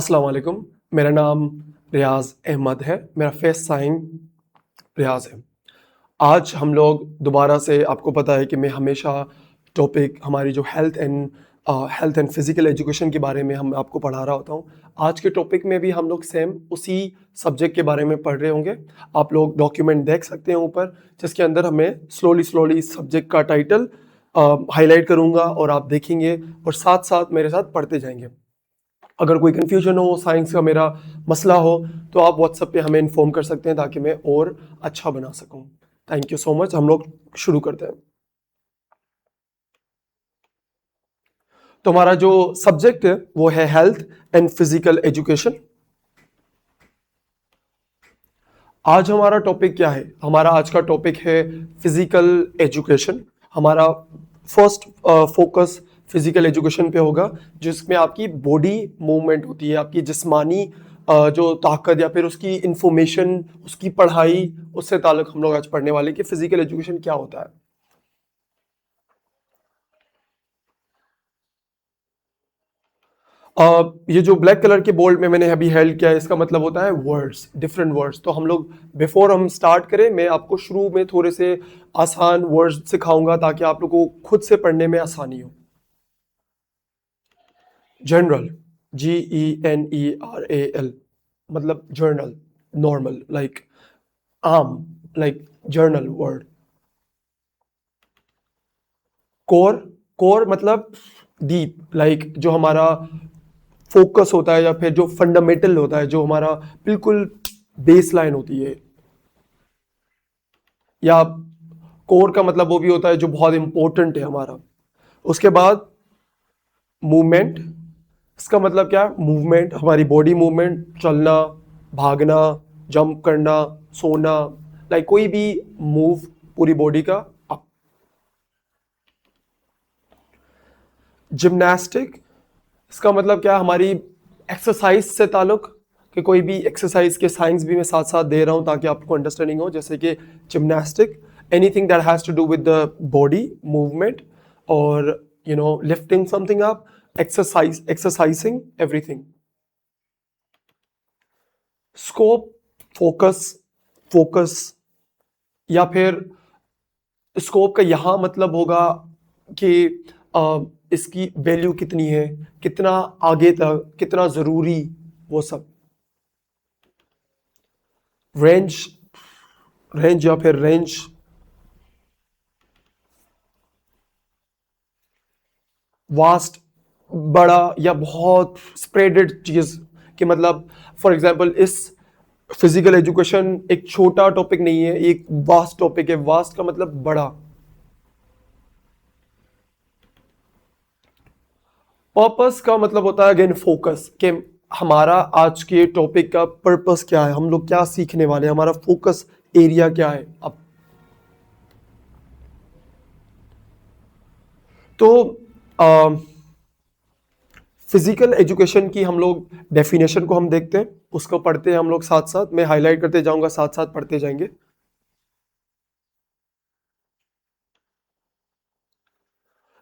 अस्सलाम वालेकुम। मेरा नाम रियाज़ अहमद है। मेरा फेस साइन रियाज़ है। आज हम लोग दोबारा से आपको पता है कि मैं हमेशा टॉपिक हमारी जो हेल्थ एंड फिज़िकल एजुकेशन के बारे में हम आपको पढ़ा रहा होता हूँ। आज के टॉपिक में भी हम लोग सेम उसी सब्जेक्ट के बारे में पढ़ रहे होंगे। आप लोग डॉक्यूमेंट देख सकते हैं ऊपर, जिसके अंदर हमें स्लोली इस सब्जेक्ट का टाइटल हाइलाइट करूँगा और आप देखेंगे और साथ-साथ मेरे साथ पढ़ते जाएँगे। अगर कोई कन्फ्यूजन हो, साइंस का मेरा मसला हो, तो आप व्हाट्सएप पे हमें इन्फॉर्म कर सकते हैं ताकि मैं और अच्छा बना सकूं। Thank you so much. हम लोग शुरू करते हैं। तो हमारा जो सब्जेक्ट है वो है हेल्थ एंड फिजिकल एजुकेशन। आज हमारा टॉपिक क्या है? हमारा आज का टॉपिक है फिजिकल एजुकेशन। हमारा फर्स्ट फोकस फिजिकल एजुकेशन पे होगा, जिसमें आपकी बॉडी मूवमेंट होती है, आपकी जिस्मानी जो ताकत या फिर उसकी इंफॉर्मेशन, उसकी पढ़ाई, उससे ताल्लुक हम लोग आज पढ़ने वाले कि फिजिकल एजुकेशन क्या होता है। ये जो ब्लैक कलर के बोल्ड में मैंने अभी हेल्ड किया है, इसका मतलब होता है वर्ड्स, डिफरेंट वर्ड्स। तो हम लोग बिफोर हम स्टार्ट करें, मैं आपको शुरू में थोड़े से आसान वर्ड्स सिखाऊंगा ताकि आप लोगों को खुद से पढ़ने में आसानी हो। जनरल, GENERAL, मतलब जर्नल, नॉर्मल, लाइक आम, like journal word. Core, core मतलब डीप, लाइक जो हमारा फोकस होता है या फिर जो फंडामेंटल होता है, जो हमारा बिल्कुल बेस लाइन होती है। या कोर का मतलब वो भी होता है जो बहुत इंपॉर्टेंट है हमारा। उसके बाद मूवमेंट, इसका मतलब क्या है? मूवमेंट, हमारी बॉडी मूवमेंट, चलना, भागना, जंप करना, सोना, लाइक कोई भी मूव पूरी बॉडी का। जिम्नास्टिक, इसका मतलब क्या है? हमारी एक्सरसाइज से ताल्लुक, कि कोई भी एक्सरसाइज के साइंस भी मैं साथ साथ दे रहा हूं ताकि आपको अंडरस्टैंडिंग हो। जैसे कि gymnastic, anything that has to do with the body movement, और lifting something up, exercising everything. Scope, focus, focus, या फिर स्कोप का यहां मतलब होगा कि इसकी वैल्यू कितनी है, कितना आगे तक, कितना जरूरी, वो सब। रेंज, रेंज या फिर रेंज, वास्ट, बड़ा या बहुत स्प्रेडेड चीज, कि मतलब फॉर एग्जांपल इस फिजिकल एजुकेशन एक छोटा टॉपिक नहीं है, एक वास्ट टॉपिक है। वास्ट का मतलब बड़ा। पर्पस का मतलब होता है अगेन फोकस, कि हमारा आज के टॉपिक का पर्पस क्या है, हम लोग क्या सीखने वाले हैं, हमारा फोकस एरिया क्या है। अब तो फिजिकल एजुकेशन की हम लोग डेफिनेशन को हम देखते हैं, उसको पढ़ते हैं हम लोग साथ साथ। मैं हाईलाइट करते जाऊंगा, साथ साथ पढ़ते जाएंगे।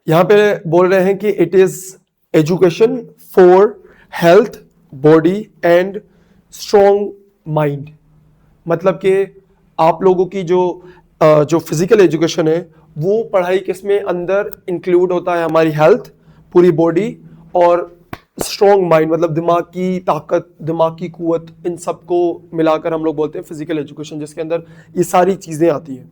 यहां पे बोल रहे हैं कि it is education for health, body and strong mind. मतलब कि आप लोगों की जो फिजिकल एजुकेशन है, वो पढ़ाई किसमें अंदर इंक्लूड होता है? हमारी हेल्थ, पूरी बॉडी, और स्ट्रॉन्ग माइंड, मतलब दिमाग की ताकत, दिमाग की कुवत, इन सबको मिलाकर हम लोग बोलते हैं फिजिकल एजुकेशन, जिसके अंदर ये सारी चीजें आती हैं।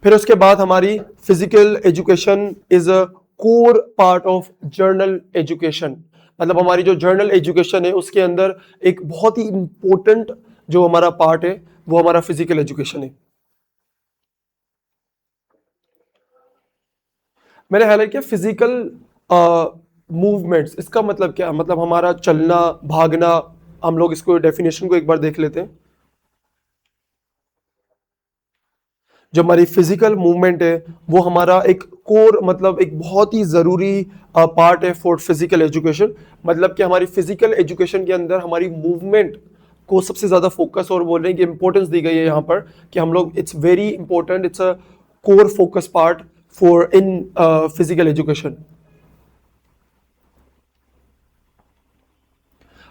फिर उसके बाद हमारी physical education is a core part of journal education. मतलब हमारी जो जर्नल एजुकेशन है उसके अंदर एक बहुत ही इंपॉर्टेंट जो हमारा पार्ट है वो हमारा फिजिकल एजुकेशन है। मैंने हाईलाइट किया फिजिकल मूवमेंट्स, इसका मतलब क्या? मतलब हमारा चलना, भागना। हम लोग इसको डेफिनेशन को एक बार देख लेते हैं। जो हमारी फिजिकल मूवमेंट है वो हमारा एक कोर, मतलब एक बहुत ही ज़रूरी पार्ट है फॉर फिजिकल एजुकेशन। मतलब कि हमारी फिजिकल एजुकेशन के अंदर हमारी मूवमेंट को सबसे ज़्यादा फोकस और बोल रहे हैं कि इंपॉर्टेंस दी गई है यहाँ पर, कि हम लोग it's very important, it's a core focus part for in physical education.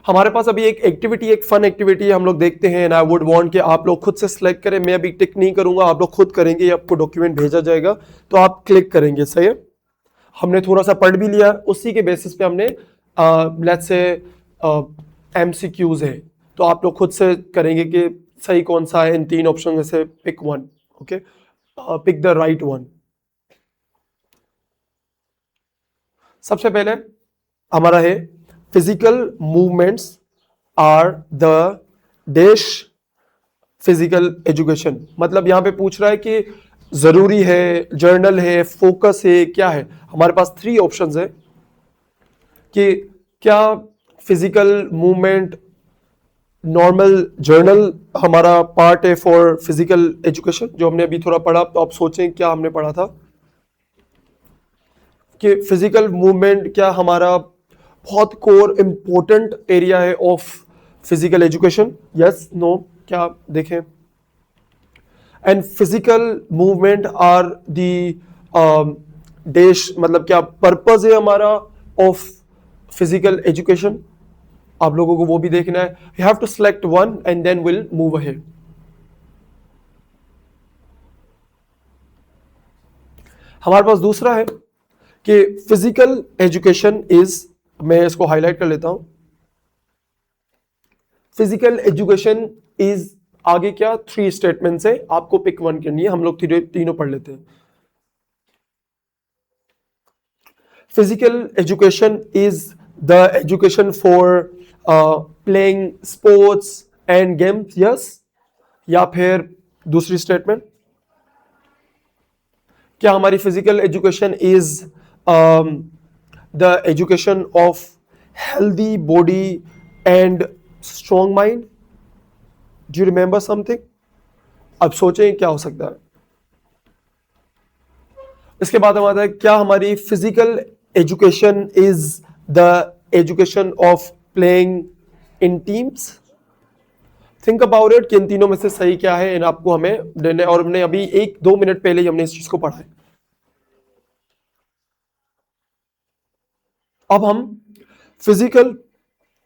हमारे पास अभी एक एक्टिविटी, एक फन एक्टिविटी हम लोग देखते हैं एंड आई वुड वांट कि आप लोग खुद से सिलेक्ट करें। मैं अभी टिक नहीं करूंगा, आप लोग खुद करेंगे, आपको डॉक्यूमेंट भेजा जाएगा तो आप क्लिक करेंगे। सही है, हमने थोड़ा सा पढ़ भी लिया, उसी के बेसिस पे हमने लेट्स से एमसीक्यूज है, तो आप लोग खुद से करेंगे कि सही कौन सा है इन तीन ऑप्शन में से, pick one. Okay, pick the right one. सबसे पहले हमारा है physical movements are the dash physical education. मतलब यहां पे पूछ रहा है कि जरूरी है, जर्नल है, फोकस है, क्या है। हमारे पास थ्री ऑप्शंस है कि क्या फिजिकल मूवमेंट नॉर्मल जर्नल हमारा पार्ट है फॉर फिजिकल एजुकेशन, जो हमने अभी थोड़ा पढ़ा। तो आप सोचें क्या हमने पढ़ा था कि फिजिकल मूवमेंट क्या हमारा बहुत कोर इंपॉर्टेंट एरिया है of physical education, yes no, क्या देखें। And physical movement are the देश, मतलब क्या पर्पज है हमारा ऑफ फिजिकल एजुकेशन, आप लोगों को वो भी देखना है। You have to select one and then will move ahead. हमारे पास दूसरा है कि फिजिकल एजुकेशन इज, मैं इसको हाईलाइट कर लेता हूं, फिजिकल एजुकेशन इज आगे क्या थ्री स्टेटमेंट्स है, आपको पिक वन करनी है, हम लोग तीनों पढ़ लेते हैं। Physical education is the education for playing sports and games, yes. या फिर दूसरी स्टेटमेंट, क्या हमारी physical education is the education of healthy body and strong mind. Do you remember something? अब सोचें क्या हो सकता है। इसके बाद हम आता है क्या हमारी physical education is the education of playing in teams. Think about it कि इन तीनों में से सही क्या है, इन आपको हमें देना है। और हमने अभी 1-2 मिनट पहले ही हमने इस चीज को पढ़ा है। अब हम फिजिकल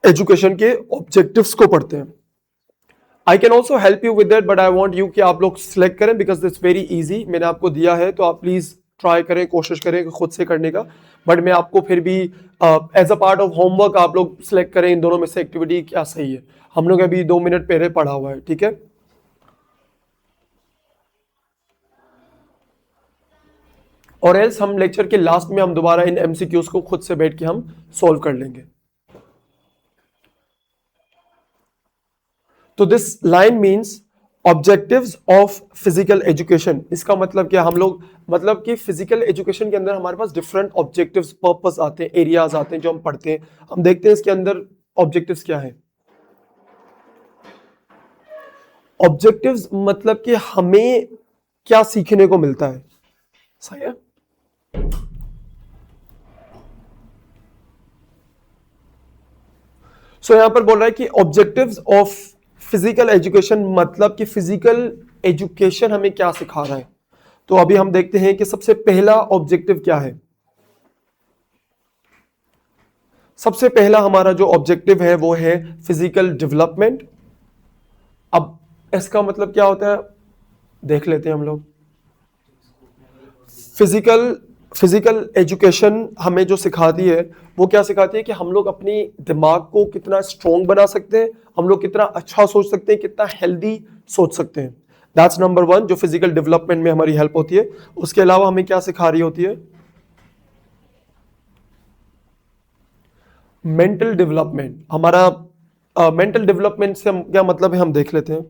एजुकेशन के ऑब्जेक्टिव्स को पढ़ते हैं। I can also help you with that, but I want you कि आप लोग सिलेक्ट करें बिकॉज इट्स वेरी इजी। मैंने आपको दिया है तो आप प्लीज ट्राई करें, कोशिश करें खुद से करने का। बट मैं आपको फिर भी as a part of homework आप लोग सिलेक्ट करें इन दोनों में से एक्टिविटी क्या सही है। हम लोग अभी 2 मिनट पहले पढ़ा हुआ है, ठीक है। और एल्स हम लेक्चर के लास्ट में हम दोबारा इन एमसीक्यूज को खुद से बैठ के हम सॉल्व कर लेंगे। तो this line means objectives of physical education. इसका मतलब क्या, हम लोग मतलब कि फिजिकल एजुकेशन के अंदर हमारे पास डिफरेंट ऑब्जेक्टिव्स, पर्पस आते हैं, एरियाज आते हैं जो हम पढ़ते हैं। हम देखते हैं इसके अंदर ऑब्जेक्टिव्स क्या है। ऑब्जेक्टिव्स मतलब कि हमें क्या सीखने को मिलता है। सही है। सो यहां पर बोल रहा है कि ऑब्जेक्टिव्स ऑफ फिजिकल एजुकेशन मतलब कि फिजिकल एजुकेशन हमें क्या सिखा रहा है। तो अभी हम देखते हैं कि सबसे पहला ऑब्जेक्टिव क्या है। सबसे पहला हमारा जो ऑब्जेक्टिव है वो है फिजिकल डेवलपमेंट। अब इसका मतलब क्या होता है देख लेते हैं हम लोग। फिजिकल एजुकेशन हमें जो सिखाती है वो क्या सिखाती है कि हम लोग अपनी दिमाग को कितना स्ट्रॉन्ग बना सकते हैं, हम लोग कितना अच्छा सोच सकते हैं, कितना हेल्दी सोच सकते हैं। दैट्स नंबर वन जो फिजिकल डेवलपमेंट में हमारी हेल्प होती है। उसके अलावा हमें क्या सिखा रही होती है, मेंटल डेवलपमेंट। हमारा मेंटल डेवलपमेंट से क्या मतलब है हम देख लेते हैं।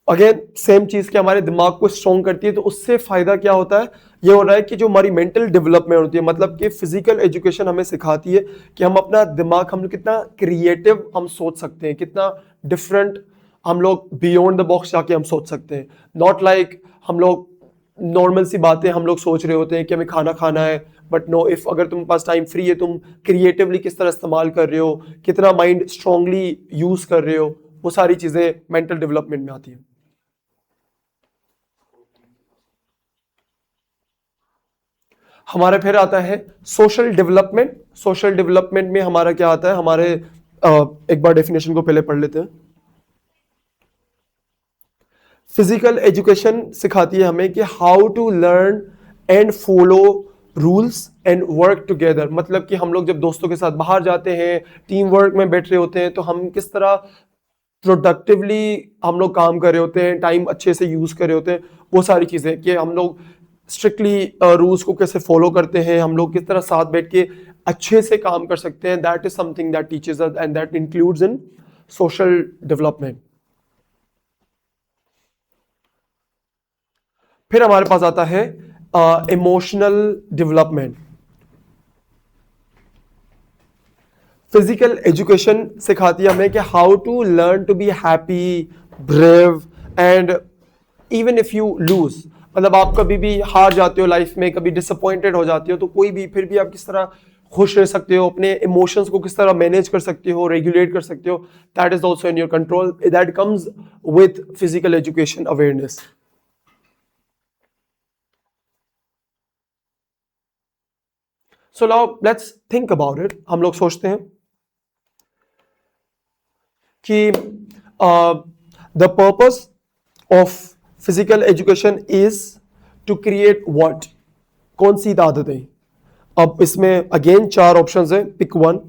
अगेन सेम चीज के हमारे दिमाग को स्ट्रॉन्ग करती है। तो उससे फायदा क्या होता है, ये हो रहा है कि जो हमारी मेंटल डेवलपमेंट होती है, मतलब कि फिजिकल एजुकेशन हमें सिखाती है कि हम अपना दिमाग, हम लोग कितना क्रिएटिव हम सोच सकते हैं, कितना डिफरेंट हम लोग बियॉन्ड द बॉक्स जाके हम सोच सकते हैं। नॉट लाइक हम लोग नॉर्मल सी बातें हम लोग सोच रहे होते हैं कि हमें खाना खाना है, बट नो, इफ अगर तुम पास टाइम फ्री है, तुम क्रिएटिवली किस तरह इस्तेमाल कर रहे हो, कितना माइंड स्ट्रांगली यूज कर रहे हो, वो सारी चीजें मेंटल डेवलपमेंट में आती है। हमारे फिर आता है सोशल डेवलपमेंट। सोशल डेवलपमेंट में हमारा क्या आता है, हमारे एक बार डेफिनेशन को पहले पढ़ लेते हैं। फिजिकल एजुकेशन सिखाती है हमें कि how to learn and follow rules and work together. मतलब कि हम लोग जब दोस्तों के साथ बाहर जाते हैं, टीम वर्क में बैठ रहे होते हैं, तो हम किस तरह प्रोडक्टिवली हम लोग काम कर रहे होते हैं, टाइम अच्छे से यूज कर रहे होते हैं, वो सारी चीजें कि हम लोग स्ट्रिक्टली रूल्स को कैसे फॉलो करते हैं, हम लोग किस तरह साथ बैठ के अच्छे से काम कर सकते हैं। That is something that teaches us and that includes in social development. फिर हमारे पास आता है इमोशनल डेवलपमेंट। फिजिकल एजुकेशन सिखाती है हमें कि how to learn to be happy, brave and even if you lose. मतलब आप कभी भी हार जाते हो लाइफ में, कभी डिसअपॉइंटेड हो जाते हो, तो कोई भी फिर भी आप किस तरह खुश रह सकते हो, अपने इमोशंस को किस तरह मैनेज कर सकते हो, रेगुलेट कर सकते हो, that is also in your control. That comes with physical education awareness. So now let's think about it. हम लोग सोचते हैं कि the purpose of physical education is to create what, कौन सी आदतें। अब इसमें अगेन 4 ऑप्शंस हैं, पिक वन।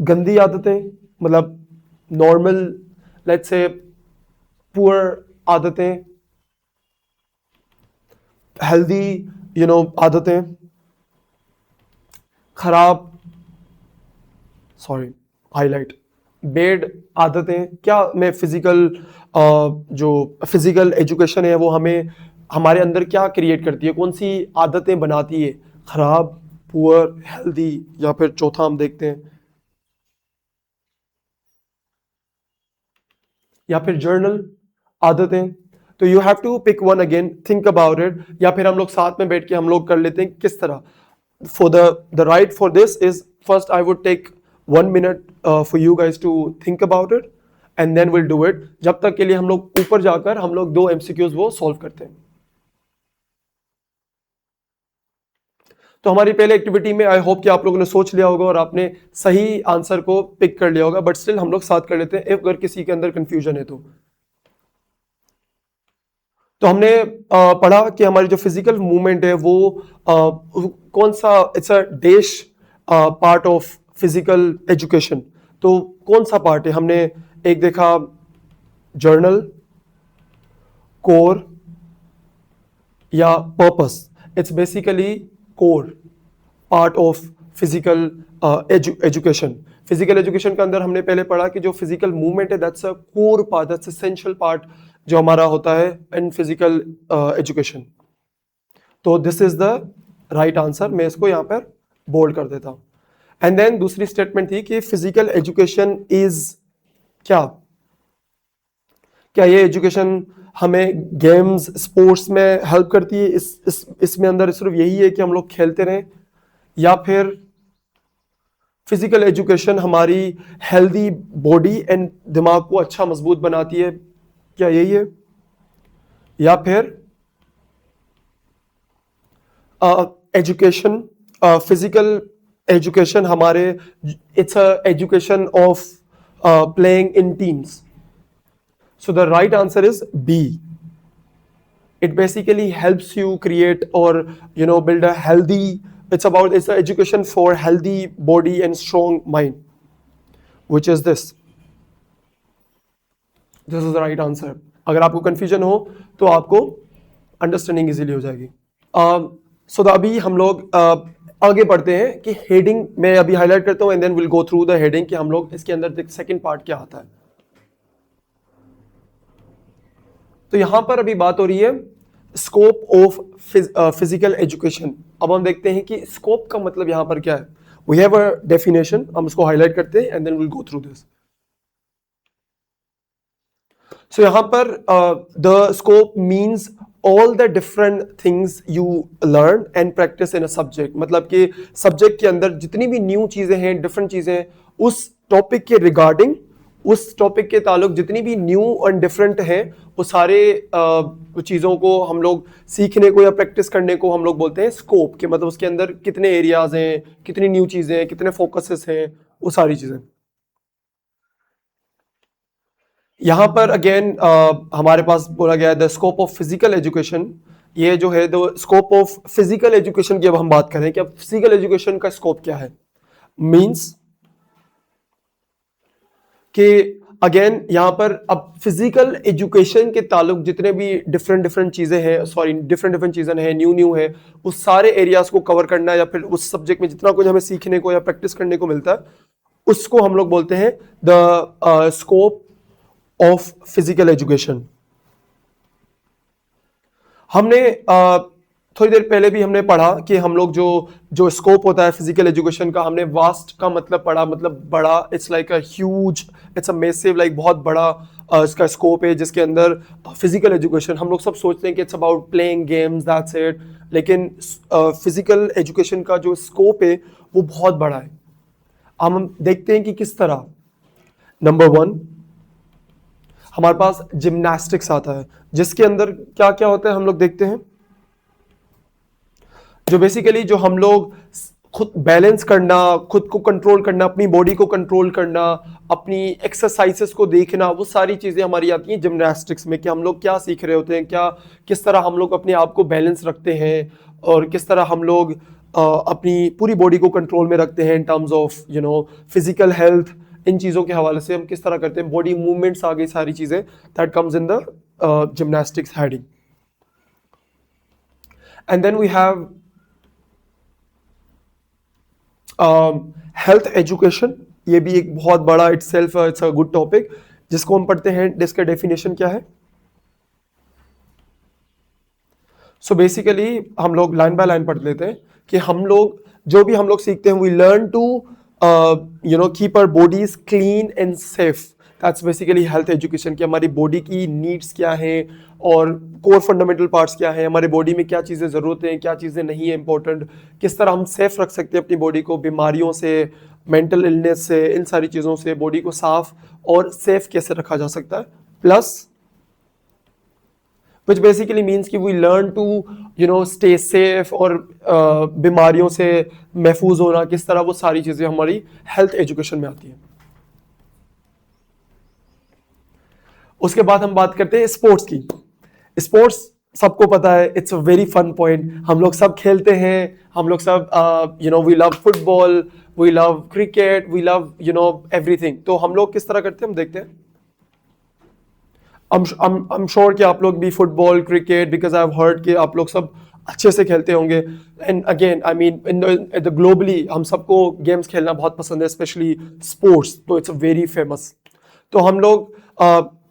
गंदी आदतें, मतलब नॉर्मल, लेट्स से पुअर आदतें, हेल्दी आदतें, खराब, सॉरी हाईलाइट, बेड आदतें। क्या मैं जो फिजिकल एजुकेशन है वो हमें हमारे अंदर क्या क्रिएट करती है, कौन सी आदतें बनाती है, खराब, पुअर, हेल्दी, या फिर चौथा हम देखते हैं, या फिर जर्नल आदतें। तो you have to pick one again, think about it, या फिर हम लोग साथ में बैठ के हम लोग कर लेते हैं किस तरह। For the right for this is, first I would take 1 minute for you guys to think about it and then we'll do it। जब तक के लिए हम लोग ऊपर जाकर हम लोग 2 MCQs वो सॉल्व करते हैं। तो हमारी पहले एक्टिविटी में आई होप कि आप लोगों ने सोच लिया होगा और आपने सही आंसर को पिक कर लिया होगा, बट स्टिल हम लोग साथ कर लेते हैं अगर किसी के अंदर कंफ्यूजन है तो हमने पढ़ा कि हमारी जो फिजिकल मूवमेंट है वो कौन सा, it's a dash part of physical education. तो कौन सा पार्ट है, हमने एक देखा जर्नल, कोर या purpose. It's basically core part of physical education. Physical education के अंदर हमने पहले पढ़ा कि जो फिजिकल मूवमेंट है that's a core part, that's essential part जो हमारा होता है इन फिजिकल एजुकेशन। तो this is the right answer, मैं इसको यहाँ पर बोल्ड कर देता हूँ। एंड देन दूसरी स्टेटमेंट थी कि फिजिकल एजुकेशन इज क्या ये एजुकेशन हमें गेम्स, स्पोर्ट्स में हेल्प करती है, इसमें अंदर सिर्फ यही है कि हम लोग खेलते रहें, या फिर फिजिकल एजुकेशन हमारी हेल्दी बॉडी एंड दिमाग को अच्छा मजबूत बनाती है, क्या यही है, या फिर एजुकेशन फिजिकल एजुकेशन हमारे, it's a education of playing in teams. So the right answer is B. It basically helps you create or build a healthy, it's an education for healthy body and strong mind, which is this. This is the right answer. अगर आपको confusion हो तो आपको understanding easily हो जाएगी। So अभी हम लोग आगे बढ़ते हैं कि heading मैं अभी highlight करता हूँ and then we'll go through the heading कि हम लोग इसके अंदर second part क्या आता है। तो यहां पर अभी बात हो रही है स्कोप ऑफ फिजिकल एजुकेशन। अब हम देखते हैं कि स्कोप का मतलब यहां पर क्या है। वी हैव अ डेफिनेशन, हम इसको हाईलाइट करते हैं and then will go through this. So यहां पर the scope means all the different things you learn and practice in a subject. मतलब कि सब्जेक्ट के अंदर जितनी भी न्यू चीजें हैं, डिफरेंट चीजें हैं, उस टॉपिक के रिगार्डिंग उस टॉपिक के ताल्लुक जितनी भी न्यू एंड डिफरेंट है वो सारे चीज़ों को हम लोग सीखने को या प्रैक्टिस करने को हम लोग बोलते हैं स्कोप, के मतलब उसके अंदर कितने एरियाज हैं, कितनी न्यू चीज़ें हैं, कितने फोकसेस हैं, वो सारी चीज़ें। यहाँ पर अगेन हमारे पास बोला गया है the scope of physical education. ये जो है the scope of physical education की अब हम बात करें कि अब फिजिकल एजुकेशन का स्कोप क्या है। मींस कि अगेन यहाँ पर अब फिजिकल एजुकेशन के ताल्लुक जितने भी डिफरेंट डिफरेंट चीज़ें हैं, सॉरी डिफरेंट डिफरेंट चीज़ें हैं, न्यू न्यू है, उस सारे एरियाज को कवर करना या फिर उस सब्जेक्ट में जितना कुछ हमें सीखने को या प्रैक्टिस करने को मिलता है उसको हम लोग बोलते हैं the scope of physical education. हमने थोड़ी देर पहले भी हमने पढ़ा कि हम लोग जो जो स्कोप होता है फिजिकल एजुकेशन का, हमने वास्ट का मतलब पढ़ा, मतलब बड़ा, it's like a huge, it's a massive, like बहुत बड़ा इसका स्कोप है जिसके अंदर फिजिकल एजुकेशन हम लोग सब सोचते हैं कि it's about playing games, that's it, लेकिन फिजिकल एजुकेशन का जो स्कोप है वो बहुत बड़ा है। हम देखते हैं कि किस तरह। नंबर 1 हमारे पास जिम्नास्टिक्स आता है जिसके अंदर क्या क्या होता है हम लोग देखते हैं, जो बेसिकली जो हम लोग खुद बैलेंस करना, खुद को कंट्रोल करना, अपनी बॉडी को कंट्रोल करना, अपनी एक्सरसाइजेस को देखना, वो सारी चीजें हमारी आती हैं जिम्नास्टिक्स में कि हम लोग क्या सीख रहे होते हैं, क्या किस तरह हम लोग अपने आप को बैलेंस रखते हैं और किस तरह हम लोग अपनी पूरी बॉडी को कंट्रोल में रखते हैं in terms of physical health. इन चीज़ों के हवाले से हम किस तरह करते हैं, बॉडी मूवमेंट्स आ गई, सारी चीज़ें that comes in the gymnastics heading. And then we have health education. ये भी एक बहुत बड़ा इट्स अ गुड टॉपिक जिसको हम पढ़ते हैं, जिसका डेफिनेशन क्या है। सो बेसिकली हम लोग लाइन बाय लाइन पढ़ लेते हैं कि हम लोग जो भी हम लोग सीखते हैं we learn to keep our bodies clean and safe. That's basically health education कि हमारी बॉडी की नीड्स क्या हैं और कोर फंडामेंटल पार्ट्स क्या हैं, हमारे बॉडी में क्या चीज़ें ज़रूरत हैं, क्या चीज़ें नहीं है इंपॉर्टेंट, किस तरह हम सेफ रख सकते हैं अपनी बॉडी को बीमारियों से, मेंटल इलनेस से, इन सारी चीज़ों से बॉडी को साफ और सेफ कैसे रखा जा सकता है। प्लस which basically means कि we learn to stay safe और बीमारियों से महफूज होना किस तरह, वो सारी चीज़ें हमारी हेल्थ एजुकेशन में आती हैं। उसके बाद हम बात करते हैं स्पोर्ट्स की। स्पोर्ट्स सबको पता है it's a very fun point, हम लोग सब खेलते हैं, हम लोग सब we love football, we love cricket, we love everything. तो हम लोग किस तरह करते हैं हम देखते हैं। I'm sure कि आप लोग भी football, cricket, because I have heard कि आप लोग सब अच्छे से खेलते होंगे। And again I mean in the globally हम सबको गेम्स खेलना बहुत पसंद है, स्पेशली स्पोर्ट्स, तो इट्स वेरी फेमस। तो हम लोग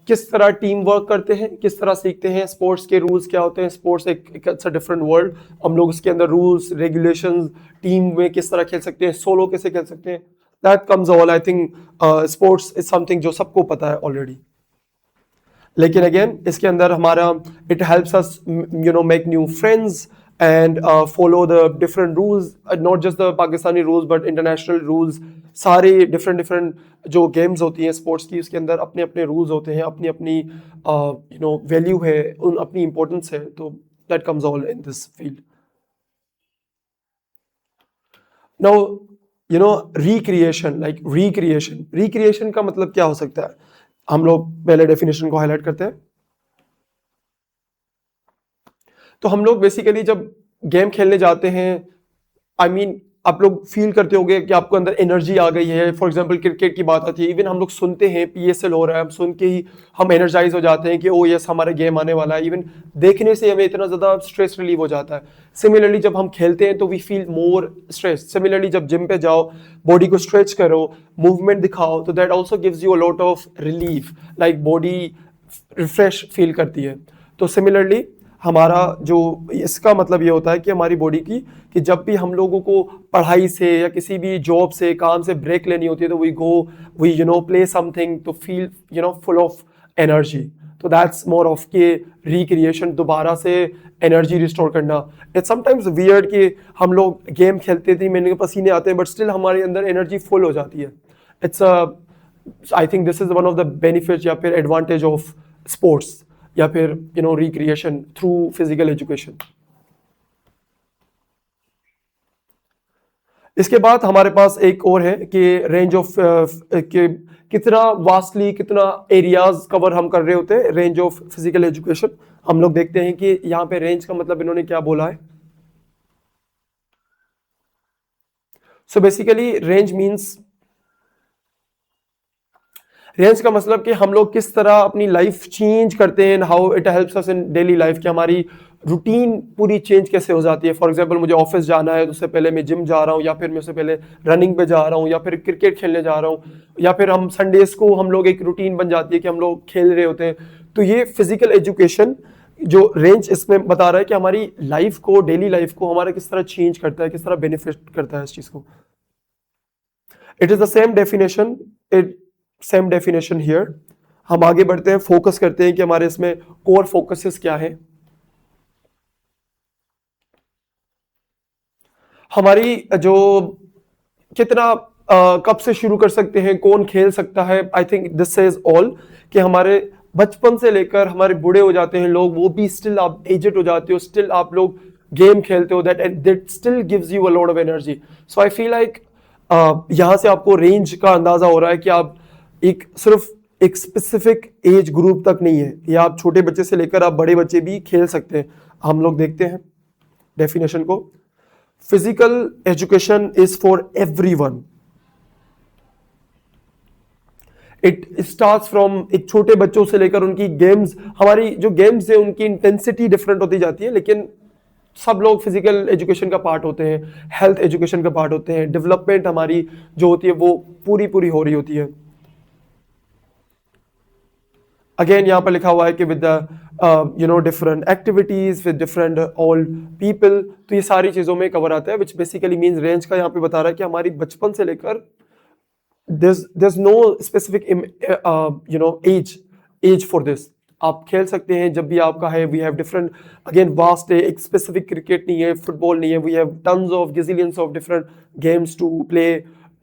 किस तरह टीम वर्क करते हैं, किस तरह सीखते हैं, स्पोर्ट्स के रूल्स क्या होते हैं। स्पोर्ट्स एक अच्छा डिफरेंट वर्ल्ड, हम लोग उसके अंदर रूल्स रेगुलेशंस, टीम में किस तरह खेल सकते हैं, सोलो कैसे खेल सकते हैं, that comes all. I think sports is something जो सबको पता है ऑलरेडी। लेकिन अगेन इसके अंदर हमारा it helps us make new friends and follow the different rules, not just the Pakistani rules but international rules. सारे डिफरेंट जो गेम्स होती हैं स्पोर्ट्स की, उसके अंदर अपने अपने रूल्स होते हैं, अपनी अपनी वैल्यू है, अपनी इंपॉर्टेंस है। तो that comes all in this field. Now recreation का मतलब क्या हो सकता है, हम लोग पहले डेफिनेशन को हाईलाइट करते हैं। तो हम लोग बेसिकली जब गेम खेलने जाते हैं, आई मीन आप लोग फील करते होंगे कि आपको अंदर एनर्जी आ गई है। फॉर एग्जांपल क्रिकेट की बात आती है, इवन हम लोग सुनते हैं PSL हो रहा है, हम सुन के ही हम एनर्जाइज हो जाते हैं कि ओ यस हमारा गेम आने वाला है। इवन देखने से हमें इतना ज़्यादा स्ट्रेस रिलीव हो जाता है। सिमिलरली जब हम खेलते हैं तो we feel more stress. Similarly जब जिम पे जाओ, बॉडी को स्ट्रेच करो, मूवमेंट दिखाओ, तो that also gives you a lot of relief, like body refresh feel करती है। तो सिमिलरली हमारा जो इसका मतलब ये होता है कि हमारी बॉडी की कि जब भी हम लोगों को पढ़ाई से या किसी भी जॉब से, काम से ब्रेक लेनी होती है, तो वी प्ले समथिंग तो फील फुल ऑफ एनर्जी। तो दैट्स मोर ऑफ के रिक्रिएशन, दोबारा से एनर्जी रिस्टोर करना। इट्स समटाइम्स वियर्ड कि हम लोग गेम खेलते थे, मेरे पसीने आते हैं, बट स्टिल हमारे अंदर एनर्जी फुल हो जाती है। It's I think this is one of the benefits या फिर एडवांटेज ऑफ स्पोर्ट्स या फिर रिक्रिएशन थ्रू फिजिकल एजुकेशन। इसके बाद हमारे पास एक और है कि रेंज ऑफ कि कितना वास्टली कितना एरियाज कवर हम कर रहे होते हैं रेंज ऑफ फिजिकल एजुकेशन। हम लोग देखते हैं कि यहाँ पे रेंज का मतलब इन्होंने क्या बोला है। सो बेसिकली रेंज का मतलब कि हम लोग किस तरह अपनी लाइफ चेंज करते हैं, how it helps us in daily life, कि हमारी रूटीन पूरी चेंज कैसे हो जाती है। फॉर एग्जांपल मुझे ऑफिस जाना है तो उससे पहले मैं जिम जा रहा हूँ, या फिर मैं उससे पहले रनिंग पे जा रहा हूँ, या फिर क्रिकेट खेलने जा रहा हूँ, या फिर हम संडेज को हम लोग एक रूटीन बन जाती है कि हम लोग खेल रहे होते हैं। तो ये फिजिकल एजुकेशन जो रेंज इसमें बता रहा है कि हमारी लाइफ को, डेली लाइफ को हमारा किस तरह चेंज करता है, किस तरह बेनिफिट करता है इस चीज को। It is the same definition here. हम आगे बढ़ते हैं, फोकस करते हैं कि हमारे इसमें कोर फोकसेस क्या है। हमारी जो कितना कब से शुरू कर सकते हैं, कौन खेल सकता है, आई थिंक दिस सेज ऑल कि हमारे बचपन से लेकर हमारे बूढ़े हो जाते हैं लोग, वो भी स्टिल आप एजेड हो जाते हो, स्टिल आप लोग गेम खेलते हो, that still gives you a lot of energy. So I feel like यहां से आपको रेंज का अंदाजा हो रहा है कि आप सिर्फ एक स्पेसिफिक एज ग्रुप तक नहीं है, या आप छोटे बच्चे से लेकर आप बड़े बच्चे भी खेल सकते हैं। हम लोग देखते हैं डेफिनेशन को। Physical education is for everyone. It starts from एक छोटे बच्चों से लेकर उनकी गेम्स, हमारी जो गेम्स है उनकी इंटेंसिटी डिफरेंट होती जाती है, लेकिन सब लोग फिजिकल एजुकेशन का पार्ट होते हैं, हेल्थ एजुकेशन का पार्ट होते हैं, डेवलपमेंट हमारी जो होती है वो पूरी पूरी हो रही होती है। अगेन यहाँ पर लिखा हुआ है कि with different activities with different old people, तो ये सारी चीजों में कवर आता है, विच बेसिकली मीन्स रेंज का यहाँ पे बता रहा है कि हमारी बचपन से लेकर there's no specific age for this। आप खेल सकते हैं जब भी आपका है। We have different, again vast है, एक स्पेसिफिक क्रिकेट नहीं है, फुटबॉल नहीं है, we have tons of gazillions of different games to play,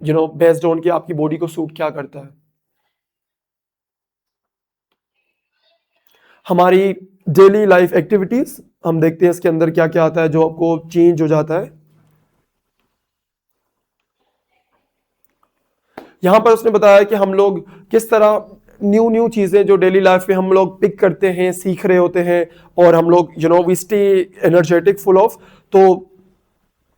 based on कि आपकी बॉडी को सूट क्या करता है। हमारी डेली लाइफ एक्टिविटीज हम देखते हैं इसके अंदर क्या क्या आता है जो आपको चेंज हो जाता है। यहां पर उसने बताया कि हम लोग किस तरह न्यू चीजें जो डेली लाइफ में हम लोग पिक करते हैं, सीख रहे होते हैं, और हम लोग we stay energetic full of. तो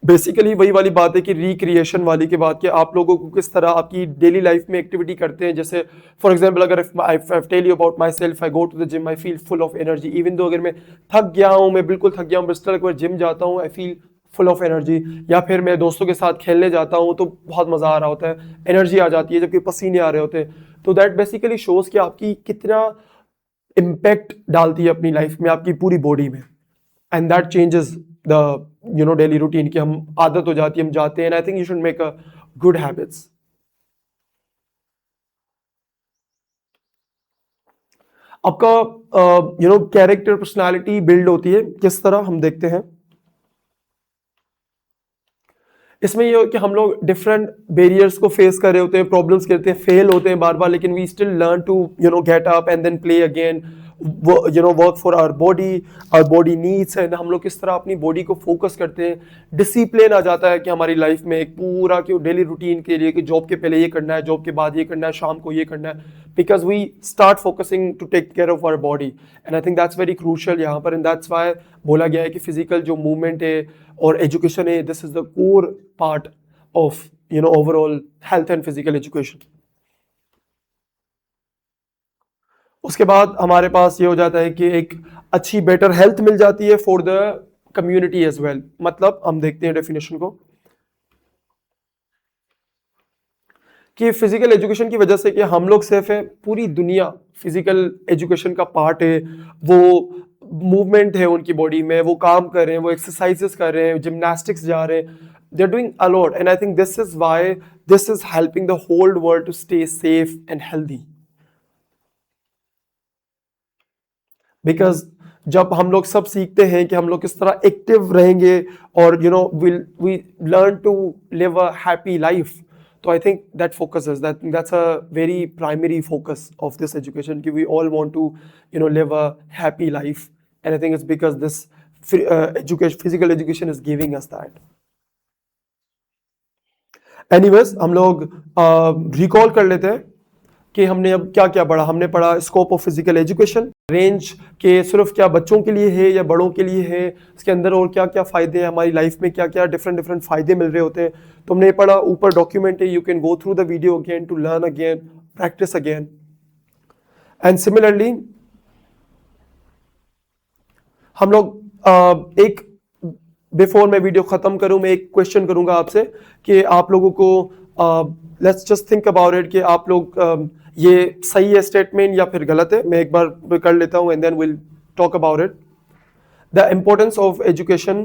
बेसिकली वही वाली बात है कि रिक्रिएशन वाली की बात, कि आप लोगों को किस तरह आपकी डेली लाइफ में एक्टिविटी करते हैं। जैसे फॉर एग्जांपल अगर I tell you about myself, I go to the gym, I feel full of energy, even though अगर मैं थक गया हूँ, मैं बिल्कुल थक गया हूँ, बट अगर जिम जाता हूँ आई फील फुल ऑफ एनर्जी। या फिर मैं दोस्तों के साथ खेलने जाता हूँ तो बहुत मजा आ रहा होता है, एनर्जी आ जाती है, जबकि पसीने आ रहे होते हैं। तो दैट बेसिकली शोज कि आपकी कितना इम्पैक्ट डालती है अपनी लाइफ में, आपकी पूरी बॉडी में, and that changes the daily routine की हम आदत हो जाती है, हम जाते हैं। I think you should make a good habits. आपका कैरेक्टर पर्सनालिटी बिल्ड होती है किस तरह, हम देखते हैं इसमें ये कि हम लोग डिफरेंट बैरियर्स को फेस कर रहे होते हैं, प्रॉब्लम्स करते हैं, फेल होते हैं बार बार, लेकिन we still learn to get up and then play again, work for our body needs. And हम लोग किस तरह अपनी बॉडी को फोकस करते हैं, डिसिप्लिन आ जाता है कि हमारी लाइफ में एक पूरा कि डेली रूटीन के लिए कि जॉब के पहले ये करना है, जॉब के बाद ये करना है, शाम को ये करना है, because we start focusing to take care of our body. And I think that's very crucial यहाँ पर, एंड दैट्स वाई बोला गया है कि फिजिकल जो मूवमेंट है और एजुकेशन है, this is the core part of overall health and physical education. उसके बाद हमारे पास ये हो जाता है कि एक अच्छी बेटर हेल्थ मिल जाती है for the community as well. मतलब हम देखते हैं डेफिनेशन को कि फिजिकल एजुकेशन की वजह से कि हम लोग सेफ है, पूरी दुनिया फिजिकल एजुकेशन का पार्ट है, वो मूवमेंट है उनकी बॉडी में, वो काम कर रहे हैं, वो एक्सरसाइजेस कर रहे हैं, जिम्नास्टिक्स जा रहे हैं, they are doing a lot. And I think this is why this is helping the whole world to stay safe and healthy. Because जब हम लोग सब सीखते हैं कि हम लोग किस तरह एक्टिव रहेंगे और we learn to live a happy life, तो I think that focuses that's a very primary focus of this education कि we all want to live a happy life, and I think it's because this education, physical education is giving us that. Anyways, हम लोग recall कर लेते हैं कि हमने अब क्या क्या पढ़ा. हमने पढ़ा scope of physical education, range के सिर्फ क्या बच्चों के लिए है या बड़ों के लिए है, इसके अंदर और क्या क्या फायदे हैं, हमारी लाइफ में क्या क्या डिफरेंट डिफरेंट फायदे मिल रहे होते हैं. तो हमने पढ़ा, ऊपर डॉक्यूमेंट है, you can go through the video again to learn again, practice again. And similarly हम लोग एक, बिफोर मैं वीडियो खत्म करूं, मैं एक क्वेश्चन करूंगा आपसे कि आप लोगों को let's just think about it कि आप लोग ये सही है स्टेटमेंट या फिर गलत है. मैं एक बार कर लेता हूं and then will talk about it. The importance of education,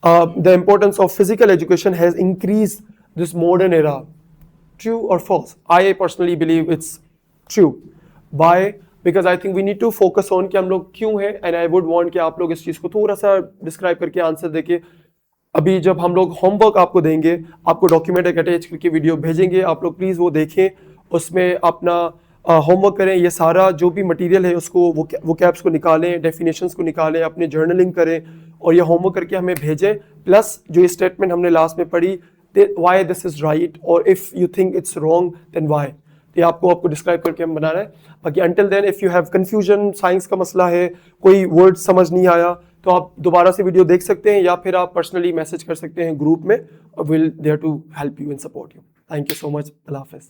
the importance of physical education has increase this modern era. True or false? I personally believe it's true. Why? Because I think we need to focus on कि हम लोग क्यों हैं, and I would want कि आप लोग इस चीज़ को थोड़ा सा डिस्क्राइब करके आंसर देके. अभी जब हम लोग होमवर्क आपको देंगे, आपको डॉक्यूमेंट एक अटैच करके वीडियो भेजेंगे, आप लोग प्लीज़ वो देखें, उसमें अपना होमवर्क करें. ये सारा जो भी मटेरियल है उसको वो कैप्स को निकालें, डेफिनेशंस को निकालें, अपने जर्नलिंग करें और ये होमवर्क करके हमें भेजें. प्लस जो ये स्टेटमेंट हमने लास्ट में पढ़ी, why this is right, or if you think it's wrong then why, ये आपको डिस्क्राइब करके हम बनाना है. बाकी until then if you have confusion, science का मसला है, कोई वर्ड समझ नहीं आया, तो आप दोबारा से वीडियो देख सकते हैं या फिर आप पर्सनली मैसेज कर सकते हैं ग्रुप में, will there to help you and support you. Thank you so much. अल्लाह हाफिज़.